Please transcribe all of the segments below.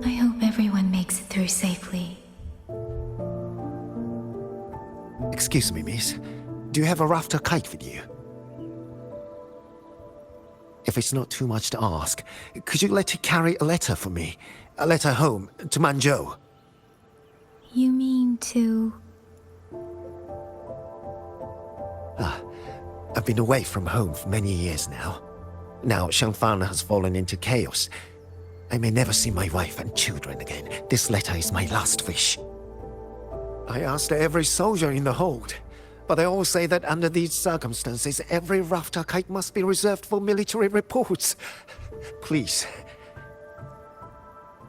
I hope everyone makes it through safely. Excuse me, miss. Do you have a rafter kite with you? If it's not too much to ask, could you let it carry a letter for me? A letter home, to Manzhou. You mean to... I've been away from home for many years now. Now Shangfang has fallen into chaos. I may never see my wife and children again. This letter is my last wish. I asked every soldier in the hold, but they all say that under these circumstances, every rafter kite must be reserved for military reports. Please.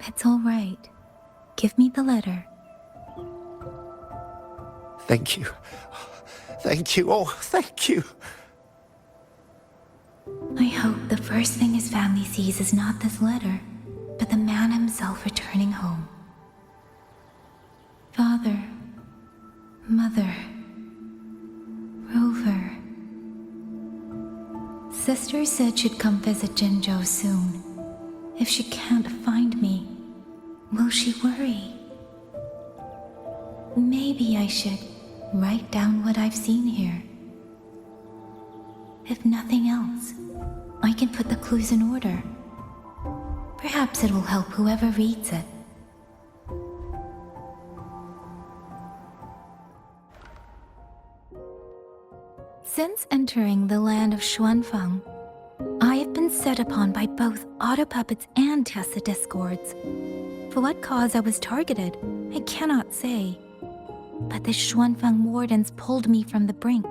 It's all right. Give me the letter. Thank you. Thank you. Oh, thank you. I hope the first thing his family sees is not this letter, but the man himself returning home. Father, Mother, Rover. Sister said she'd come visit Jinzhou soon. If she can't find me, will she worry? Maybe I should write down what I've seen here. If nothing else, I can put the clues in order. Perhaps it will help whoever reads it. Since entering the land of Xuanfang, I have been set upon by both autopuppets and Tessa discords. For what cause I was targeted, I cannot say. But the Xuanfang wardens pulled me from the brink,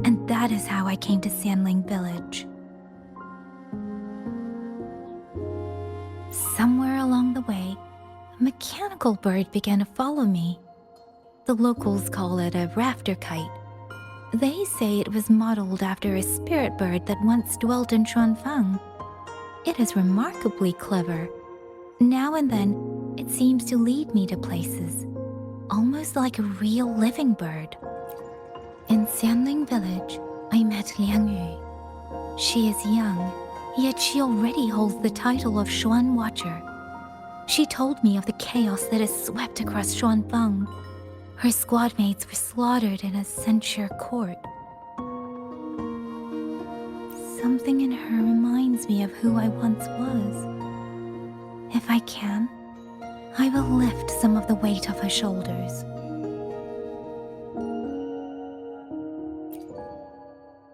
and that is how I came to Sanling village. Somewhere along the way, a mechanical bird began to follow me. The locals call it a rafter kite. They say it was modeled after a spirit bird that once dwelt in Xuanfang. It is remarkably clever. Now and then, it seems to lead me to places, almost like a real living bird. In Sanling village, I met Liang Yu. She is young, yet she already holds the title of Xuan Watcher. She told me of the chaos that has swept across Xuanfang. Her squad mates were slaughtered in a censure court. Something in her reminds me of who I once was. If I can, I will lift some of the weight off her shoulders.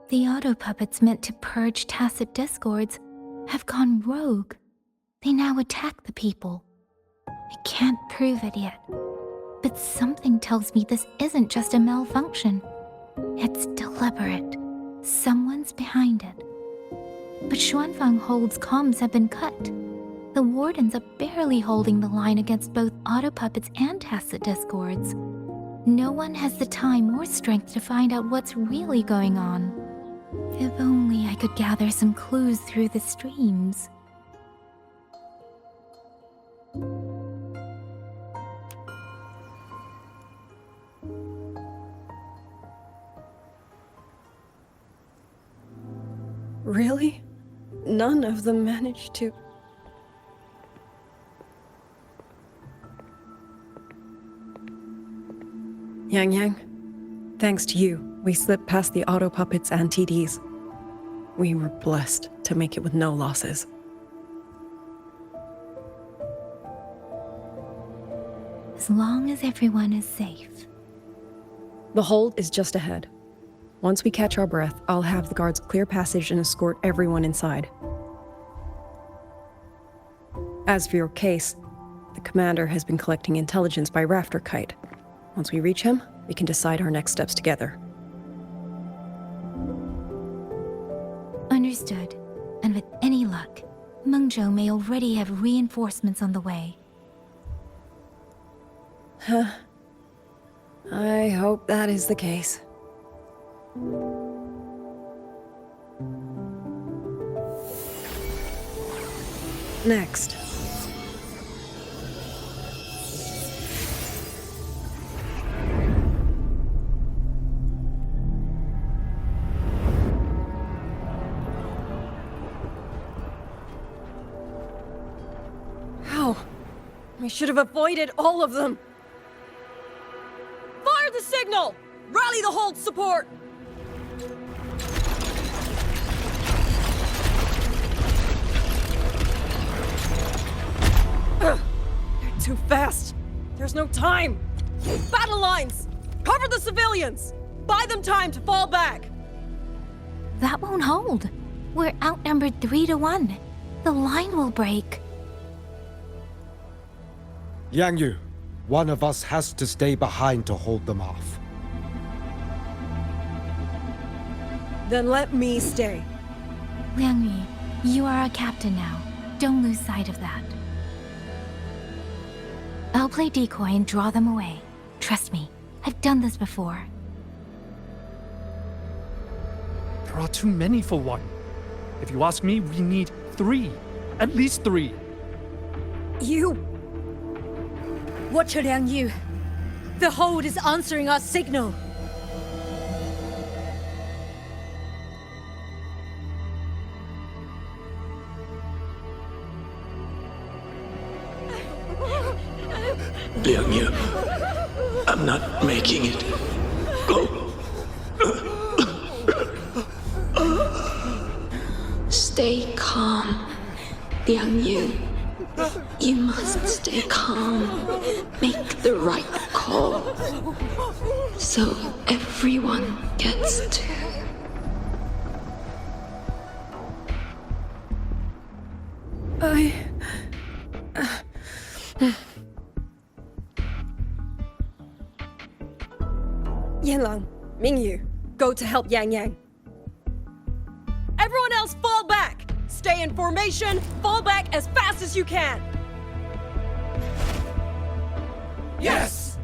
The auto-puppets meant to purge tacit discords have gone rogue. They now attack the people. I can't prove it yet, but something tells me this isn't just a malfunction. It's deliberate. Someone's behind it. But Xuanfang Hold's comms have been cut. The wardens are barely holding the line against both auto-puppets and tacit discords. No one has the time or strength to find out what's really going on. If only I could gather some clues through the streams. Really? None of them managed to... Yang, thanks to you, we slipped past the auto puppets and TDs. We were blessed to make it with no losses. As long as everyone is safe. The hold is just ahead. Once we catch our breath, I'll have the guards clear passage and escort everyone inside. As for your case, the commander has been collecting intelligence by Rafter Kite. Once we reach him, we can decide our next steps together. Understood. And with any luck, Mengzhou may already have reinforcements on the way. I hope that is the case. Next. We should have avoided all of them. Fire the signal! Rally the hold support! They're too fast. There's no time. Battle lines! Cover the civilians! Buy them time to fall back! That won't hold. We're outnumbered 3-1. The line will break. Yang Yu, one of us has to stay behind to hold them off. Then let me stay. Liang Yu, you are a captain now. Don't lose sight of that. I'll play decoy and draw them away. Trust me, I've done this before. There are too many for one. If you ask me, we need 3. At least 3. You... Watcher Liang Yu. The hold is answering our signal. Liang Yu, I'm not making it. Go. Stay calm, Liang Yu. You must stay calm. Make the right call. So everyone gets to. Yanlang, Mingyu, go to help Yang Yang. Everyone else fall back! Stay in formation, fall back as fast as you can! Yes!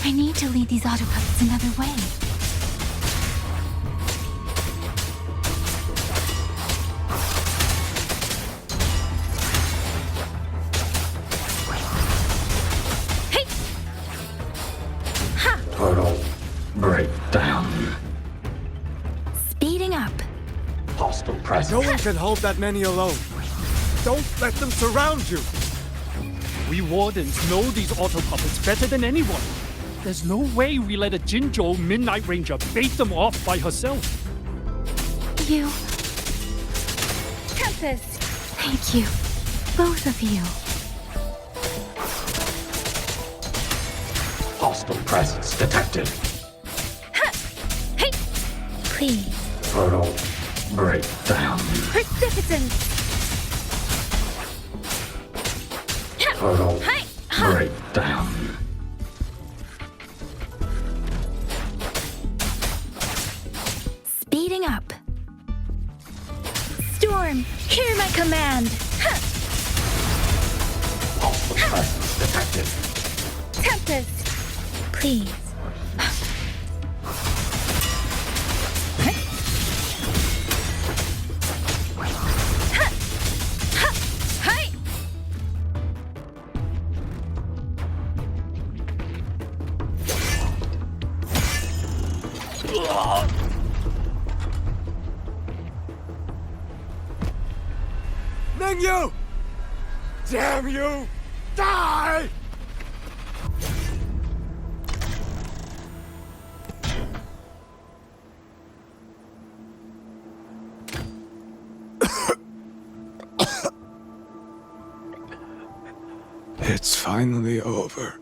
I need to lead these auto puppets another way. Total breakdown. Speeding up. Hostile presence. No one can hold that many alone. Don't let them surround you. We Wardens know these auto puppets better than anyone. There's no way we let a Jinzhou Midnight Ranger bait them off by herself. You. Tempest! Thank you. Both of you. Hostile presence detected. Hey! Please. Total breakdown. Precipitance! Total Hey! breakdown. Speeding up. Storm, hear my command! Hostile presence detected. Tempest! Please. Hey! Mingyu! Damn you! Die! It's finally over.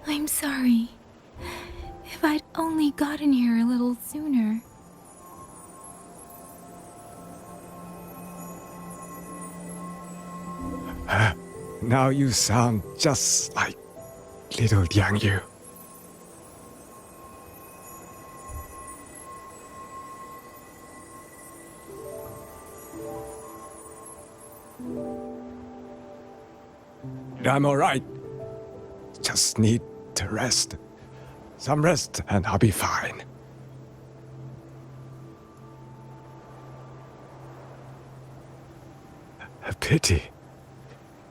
I'm sorry. If I'd only gotten here a little sooner. Now you sound just like little Yang Yu. I'm alright. Just need to rest. Some rest and I'll be fine. pity.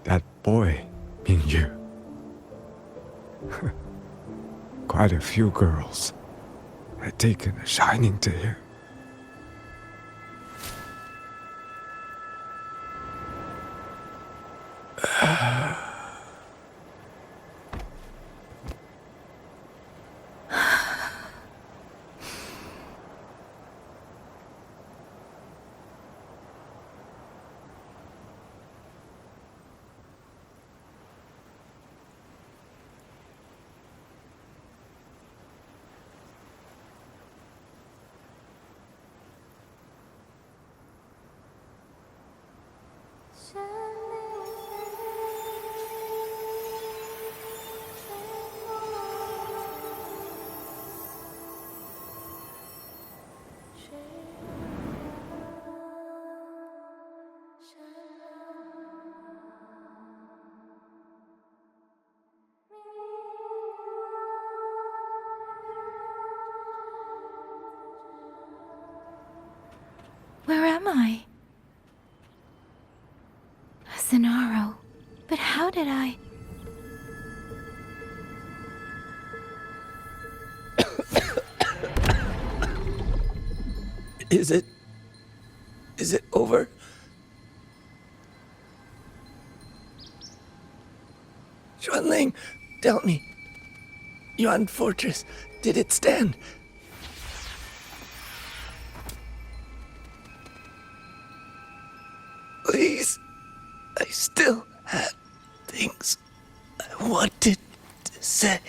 That boy, Mingyu. Quite a few girls had taken a shining to him. Where am I? Zenaro. But how did I... Is it over? Xuanling, tell me. Yuan Fortress, did it stand? Please, I still had things I wanted to say.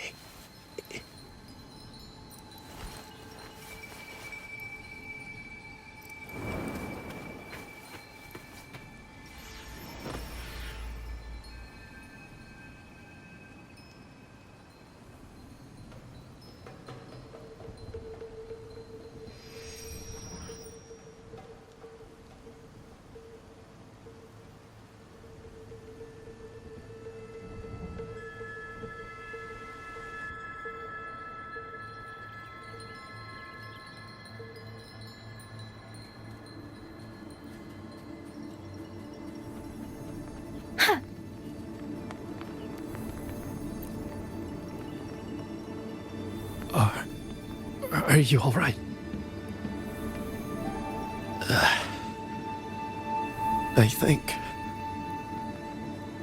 Are you all right? I think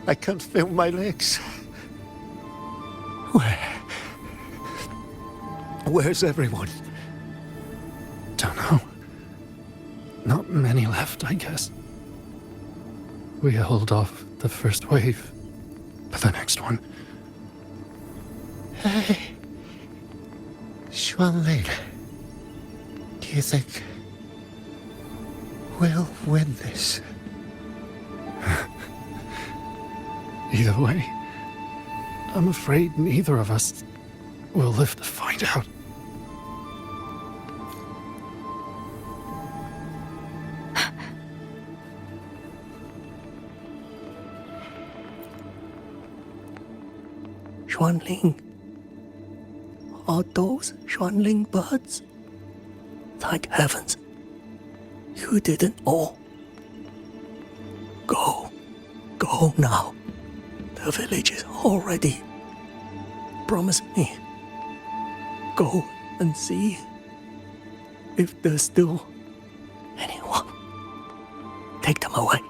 I can't feel my legs. Where's everyone? Don't know. Not many left, I guess. We held off the first wave, but the next one. Hey, Xuanling, do you think we'll win this? Either way, I'm afraid neither of us will live to find out. Xuanling, are those Xuanling birds? Thank heavens, you didn't all. Go now. The village is all ready. Promise me. Go and see if there's still anyone. Take them away.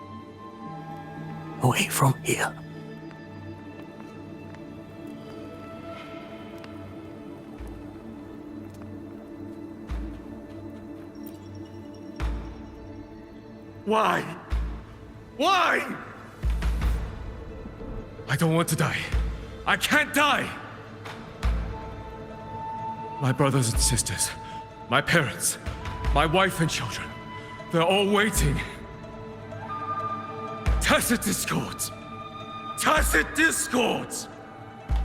Away from here. Why? Why? I don't want to die. I can't die! My brothers and sisters, my parents, my wife and children, they're all waiting. Tacit discords! Tacit discords!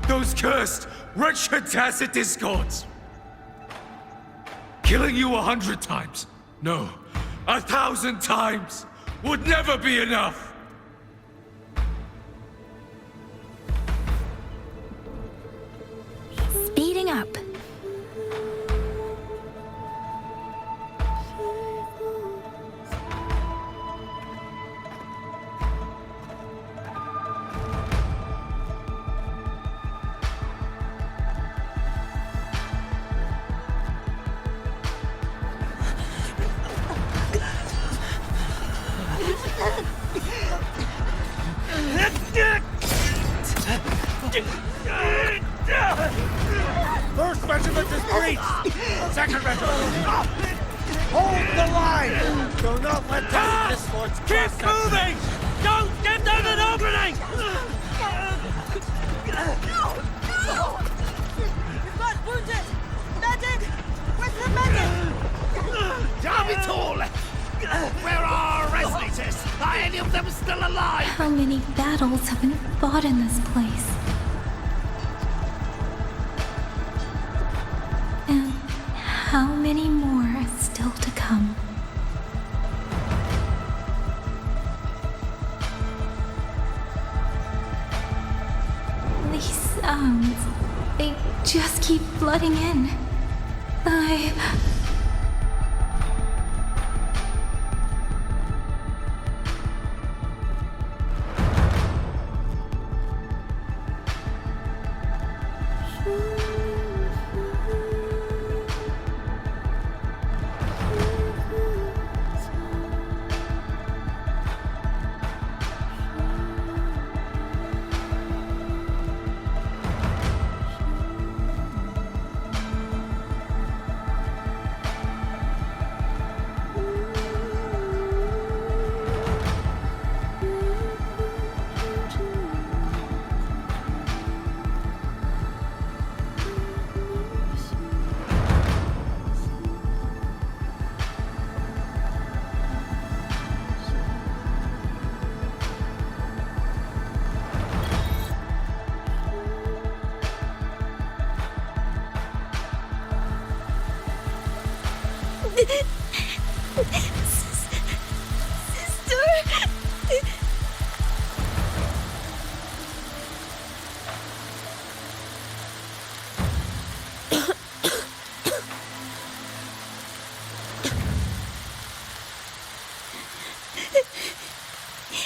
Those cursed, wretched tacit discords! Killing you 100 times, no, 1,000 times, would never be enough! Speeding up. First regiment is breached! Second regiment! Hold the line! Do not let them discords cross. Keep moving! Don't give them an opening! We've got wounded! Medic! Where's the medic? Damn it all! Where are our resonators? Are any of them still alive? How many battles have been fought in this place? And how many more are still to come? These sounds, they just keep flooding in.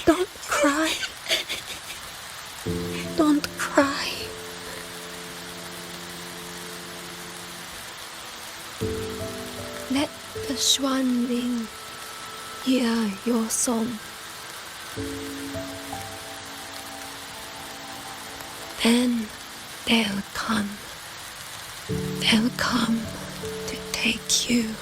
Don't cry. Don't cry. Let the swan wing hear your song. Then they'll come. They'll come to take you home.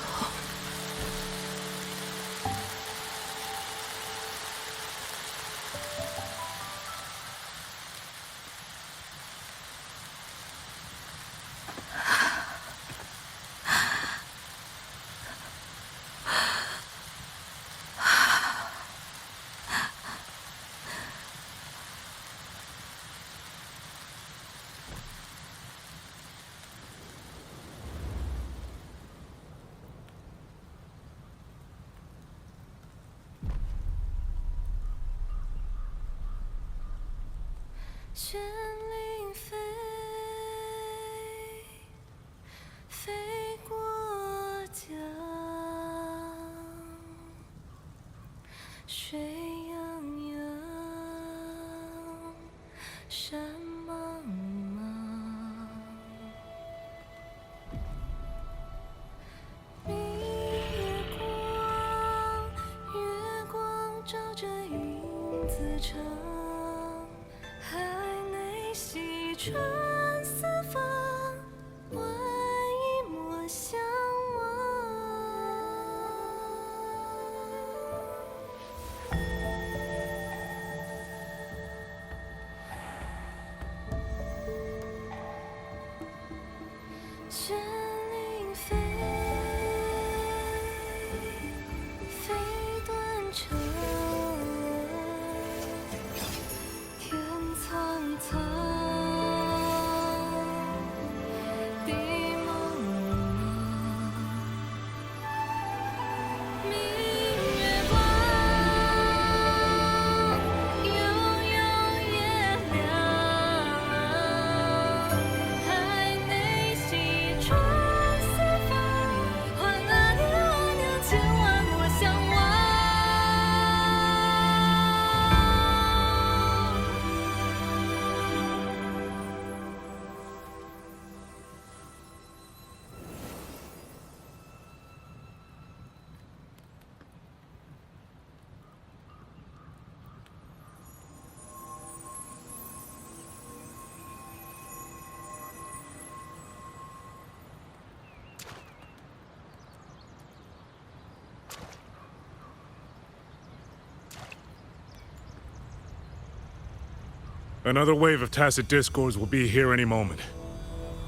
Another wave of tacit discords will be here any moment.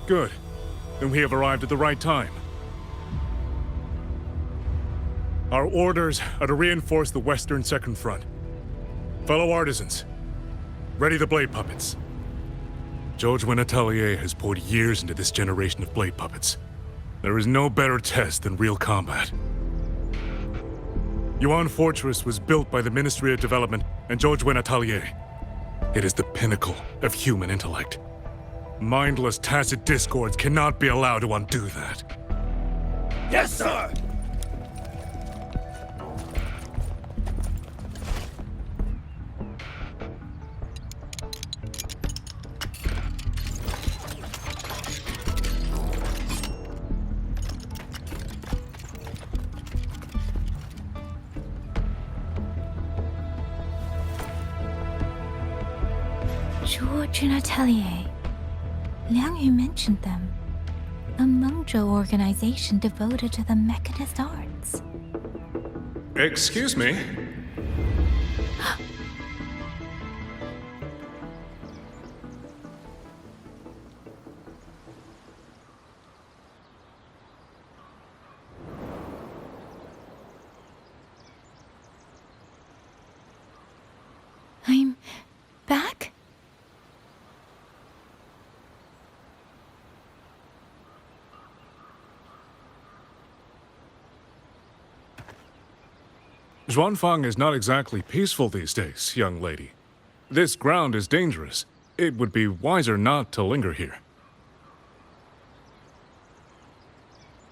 Good. Then we have arrived at the right time. Our orders are to reinforce the Western Second Front. Fellow artisans, ready the blade puppets. George Atelier has poured years into this generation of blade puppets. There is no better test than real combat. Yuan Fortress was built by the Ministry of Development and George Atelier. It is the pinnacle of human intellect. Mindless tacit discords cannot be allowed to undo that. Yes, sir! George and Atelier. Liang Yu mentioned them. A Mengzhou organization devoted to the mechanist arts. Excuse me? I'm back? Zhuanfang is not exactly peaceful these days, young lady. This ground is dangerous. It would be wiser not to linger here.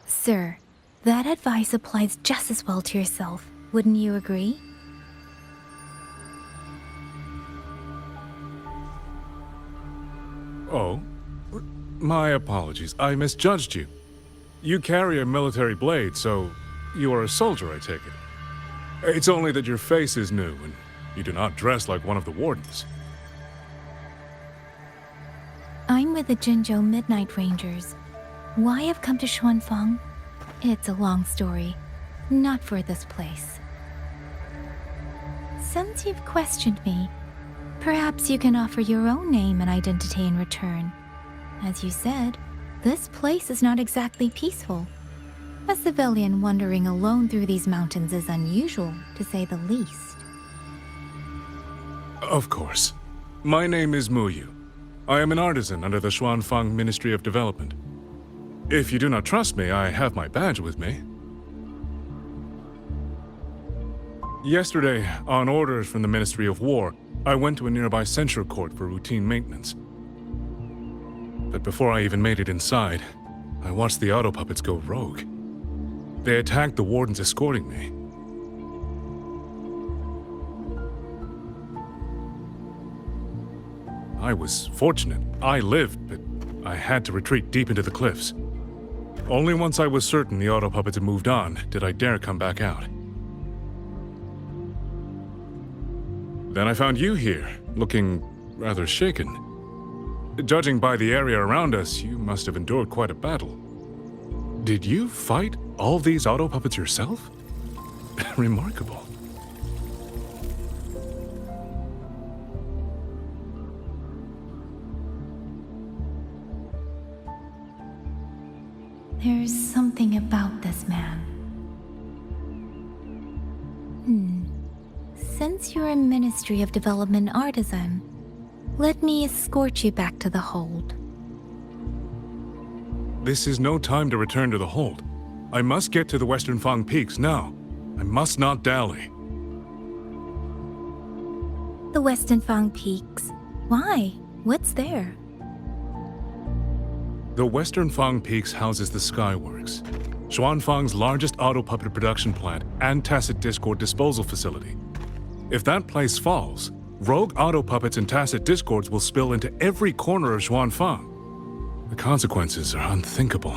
Sir, that advice applies just as well to yourself. Wouldn't you agree? Oh? My apologies. I misjudged you. You carry a military blade, so you are a soldier, I take it. It's only that your face is new, and you do not dress like one of the wardens. I'm with the Jinzhou Midnight Rangers. Why I've come to Xuanfang? It's a long story. Not for this place. Since you've questioned me, perhaps you can offer your own name and identity in return. As you said, this place is not exactly peaceful. A civilian wandering alone through these mountains is unusual, to say the least. Of course. My name is Mu Yu. I am an artisan under the Xuanfang Ministry of Development. If you do not trust me, I have my badge with me. Yesterday, on orders from the Ministry of War, I went to a nearby censure court for routine maintenance. But before I even made it inside, I watched the auto puppets go rogue. They attacked the wardens escorting me. I was fortunate. I lived, but I had to retreat deep into the cliffs. Only once I was certain the auto puppets had moved on did I dare come back out. Then I found you here, looking rather shaken. Judging by the area around us, you must have endured quite a battle. Did you fight all these auto puppets yourself? Remarkable. There's something about this man. Since you're a Ministry of Development artisan, let me escort you back to the hold. This is no time to return to the hold. I must get to the Western Fang Peaks now. I must not dally. The Western Fang Peaks? Why? What's there? The Western Fang Peaks houses the Skyworks, Xuanfang's largest auto puppet production plant and tacit discord disposal facility. If that place falls, rogue auto puppets and tacit discords will spill into every corner of Xuanfang. The consequences are unthinkable.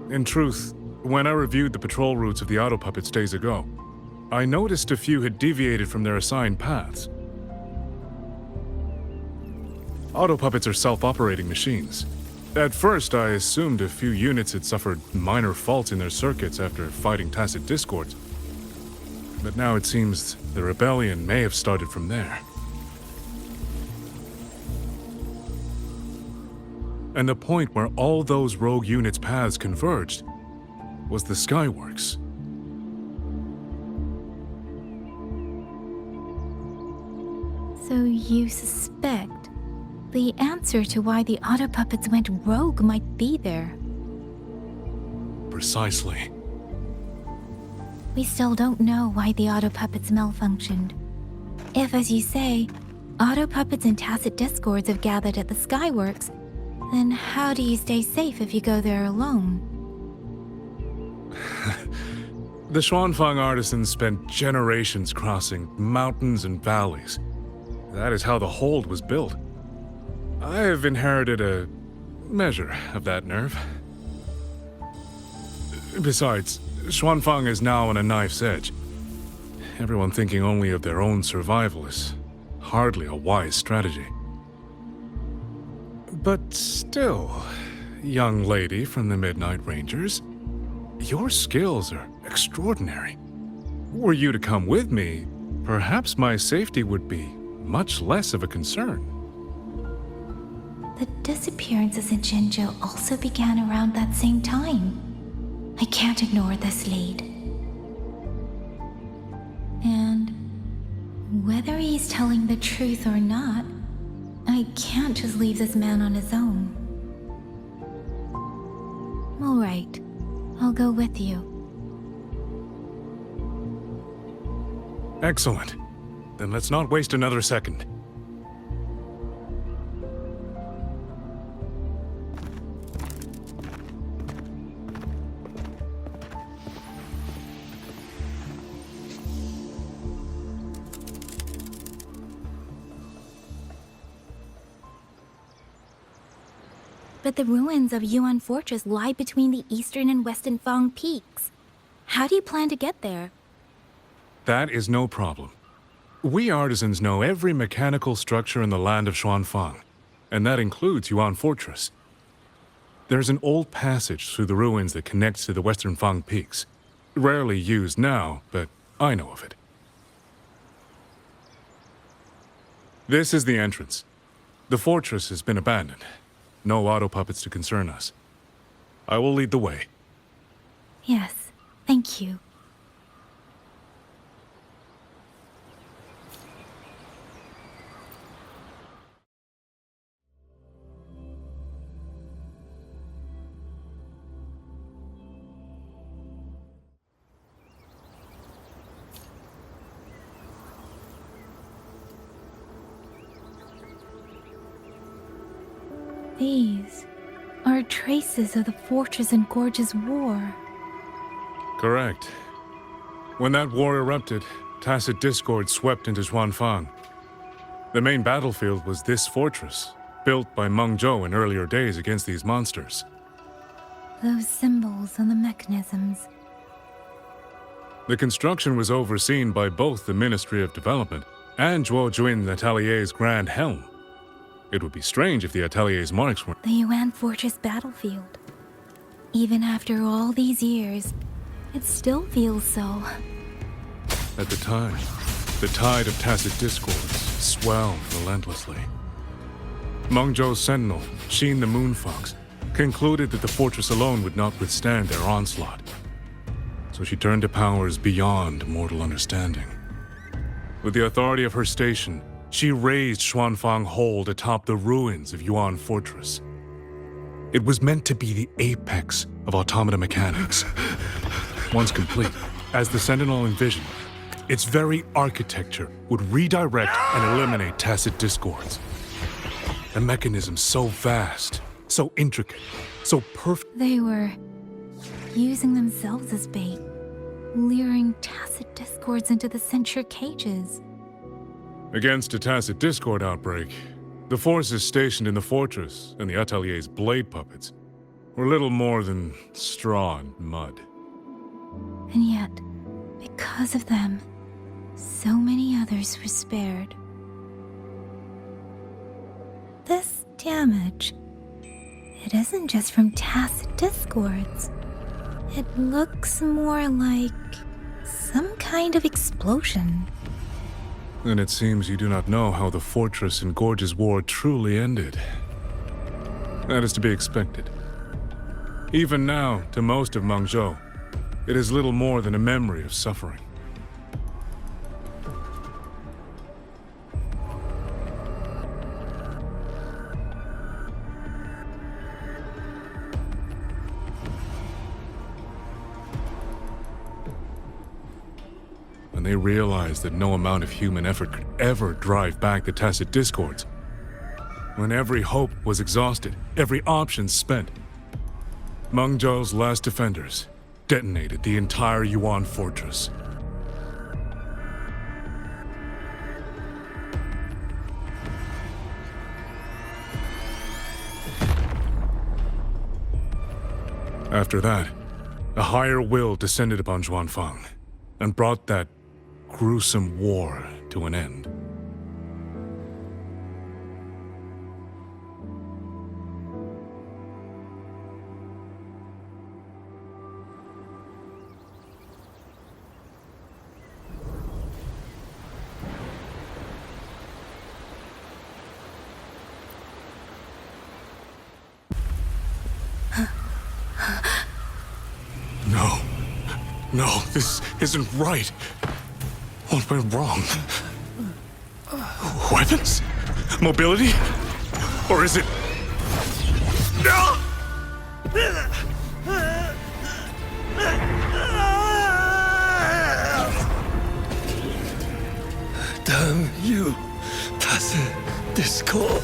In truth, when I reviewed the patrol routes of the auto puppets days ago, I noticed a few had deviated from their assigned paths. Auto puppets are self-operating machines. At first, I assumed a few units had suffered minor faults in their circuits after fighting tacit discords. But now it seems the rebellion may have started from there. And the point where all those rogue units' paths converged was the Skyworks. So you suspect the answer to why the auto puppets went rogue might be there. Precisely. We still don't know why the auto puppets malfunctioned. If, as you say, auto puppets and tacit discords have gathered at the Skyworks, then how do you stay safe if you go there alone? The Xuanfang artisans spent generations crossing mountains and valleys. That is how the hold was built. I have inherited a measure of that nerve. Besides, Xuanfang is now on a knife's edge. Everyone thinking only of their own survival is hardly a wise strategy. But still, young lady from the Midnight Rangers, your skills are extraordinary. Were you to come with me, perhaps my safety would be much less of a concern. The disappearances in Jinzhou also began around that same time. I can't ignore this lead. And whether he's telling the truth or not, I can't just leave this man on his own. All right, I'll go with you. Excellent. Then let's not waste another second. But the ruins of Yuan Fortress lie between the eastern and western Fang peaks. How do you plan to get there? That is no problem. We artisans know every mechanical structure in the land of Xuanfang, and that includes Yuan Fortress. There's an old passage through the ruins that connects to the western Fang peaks. Rarely used now, but I know of it. This is the entrance. The fortress has been abandoned. No auto puppets to concern us. I will lead the way. Yes, thank you. These are traces of the Fortress and Gorge's war. Correct. When that war erupted, tacit discord swept into Xuanfang. The main battlefield was this fortress, built by Meng Zhou in earlier days against these monsters. Those symbols on the mechanisms. The construction was overseen by both the Ministry of Development and Zhuo Juin Atelier's Grand Helm. It would be strange if the Atelier's marks were... The Yuan Fortress battlefield. Even after all these years, it still feels so. At the time, the tide of tacit discords swelled relentlessly. Meng Zhou's sentinel, Xin the Moonfox, concluded that the fortress alone would not withstand their onslaught. So she turned to powers beyond mortal understanding. With the authority of her station, she raised Xuanfang Hold atop the ruins of Yuan Fortress. It was meant to be the apex of automata mechanics. Once complete, as the Sentinel envisioned, its very architecture would redirect and eliminate tacit discords. A mechanism so vast, so intricate, so perfect. They were using themselves as bait, luring tacit discords into the censure cages. Against a tacit discord outbreak, the forces stationed in the fortress and the Atelier's blade puppets were little more than straw and mud. And yet, because of them, so many others were spared. This damage, it isn't just from tacit discords. It looks more like some kind of explosion. Then it seems you do not know how the fortress in Gorge's war truly ended. That is to be expected. Even now, to most of Mengzhou, it is little more than a memory of suffering. When they realized that no amount of human effort could ever drive back the tacit discords, when every hope was exhausted, every option spent, Mengzhou's last defenders detonated the entire Yuan fortress. After that, a higher will descended upon Xuanfang and brought that gruesome war to an end. No, this isn't right. What went wrong? Weapons? Mobility? Or is it... No! Damn you, tacit discord.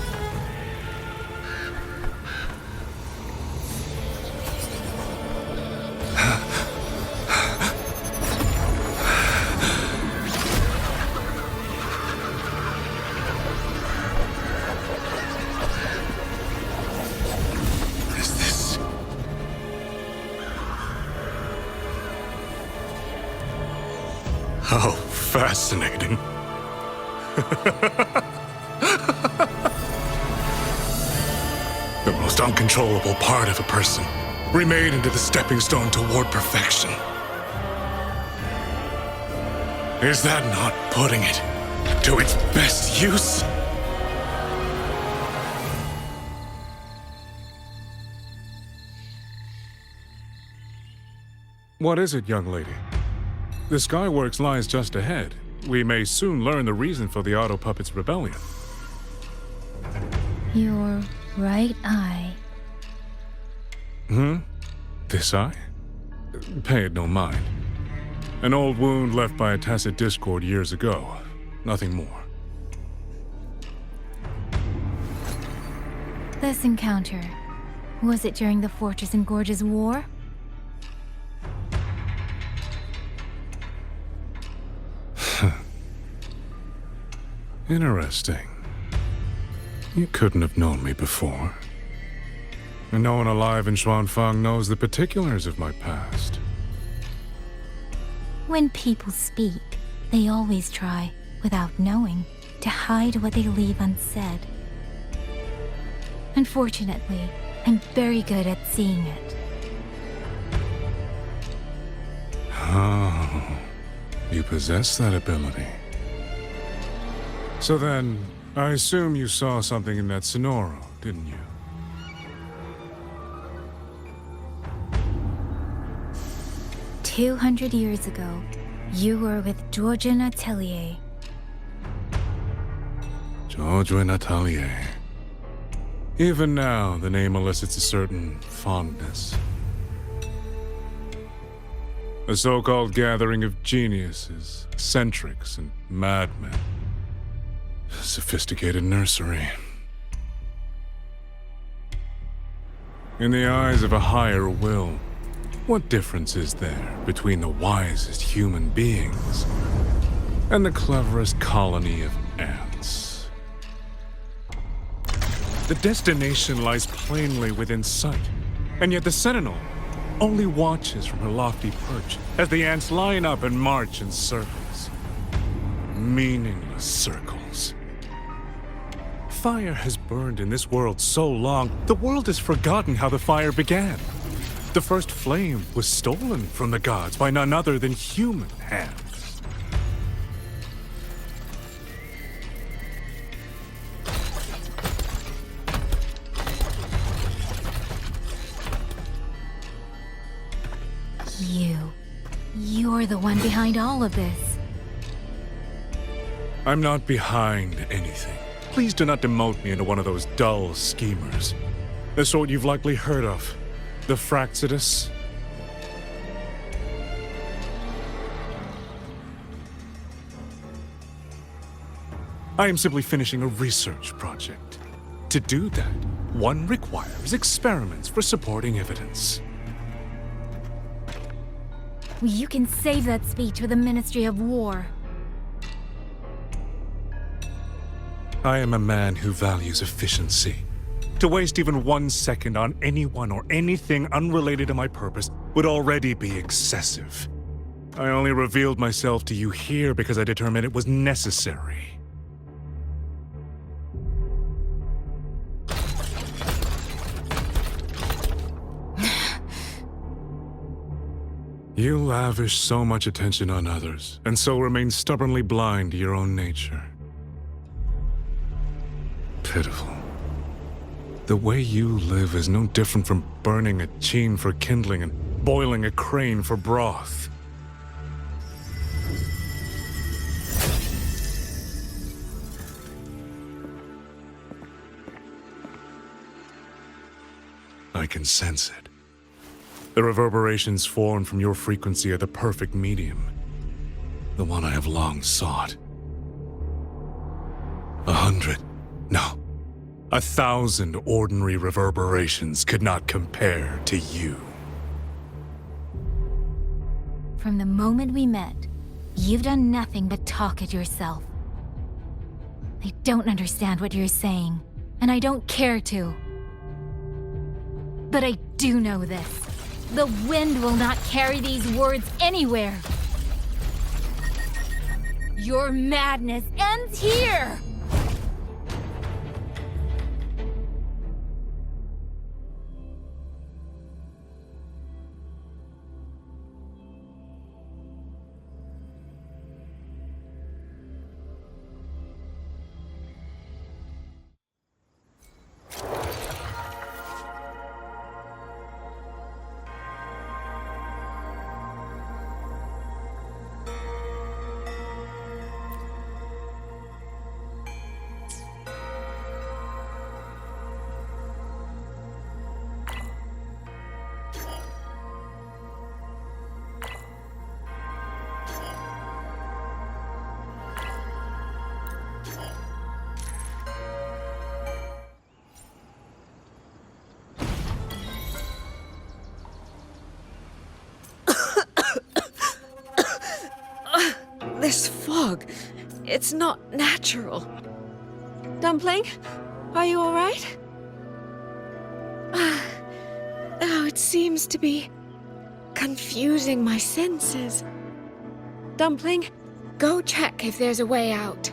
How fascinating. The most uncontrollable part of a person, remade into the stepping stone toward perfection. Is that not putting it to its best use? What is it, young lady? The Skyworks lies just ahead. We may soon learn the reason for the Auto Puppet's rebellion. Your right eye. This eye? Pay it no mind. An old wound left by a tacit discord years ago. Nothing more. This encounter, was it during the Fortress and Gorges War? Interesting. You couldn't have known me before. And no one alive in Xuanfang knows the particulars of my past. When people speak, they always try, without knowing, to hide what they leave unsaid. Unfortunately, I'm very good at seeing it. Oh, you possess that ability. So then, I assume you saw something in that Sonoro, didn't you? "200 years ago, you were with Georgian Atelier. Georgian Atelier. Even now, the name elicits a certain fondness. A so-called gathering of geniuses, eccentrics, and madmen. A sophisticated nursery. In the eyes of a higher will, what difference is there between the wisest human beings and the cleverest colony of ants? The destination lies plainly within sight, and yet the Sentinel only watches from her lofty perch as the ants line up and march in circles. Meaningless circles. Fire has burned in this world so long, the world has forgotten how the fire began. The first flame was stolen from the gods by none other than human hands. you're the one behind all of this. I'm not behind anything. Please do not demote me into one of those dull schemers. The sort you've likely heard of. The Fraxidus. I am simply finishing a research project. To do that, one requires experiments for supporting evidence. You can save that speech with the Ministry of War. I am a man who values efficiency. To waste even 1 second on anyone or anything unrelated to my purpose would already be excessive. I only revealed myself to you here because I determined it was necessary. You lavish so much attention on others, and so remain stubbornly blind to your own nature. Pitiful. The way you live is no different from burning a cheen for kindling and boiling a crane for broth. I can sense it. The reverberations formed from your frequency are the perfect medium. The one I have long sought. 100, no, 1,000 ordinary reverberations could not compare to you. From the moment we met, you've done nothing but talk at yourself. I don't understand what you're saying, and I don't care to. But I do know this. The wind will not carry these words anywhere. Your madness ends here! This fog, it's not natural. Dumpling, are you all right? Oh, it seems to be confusing my senses. Dumpling, go check if there's a way out.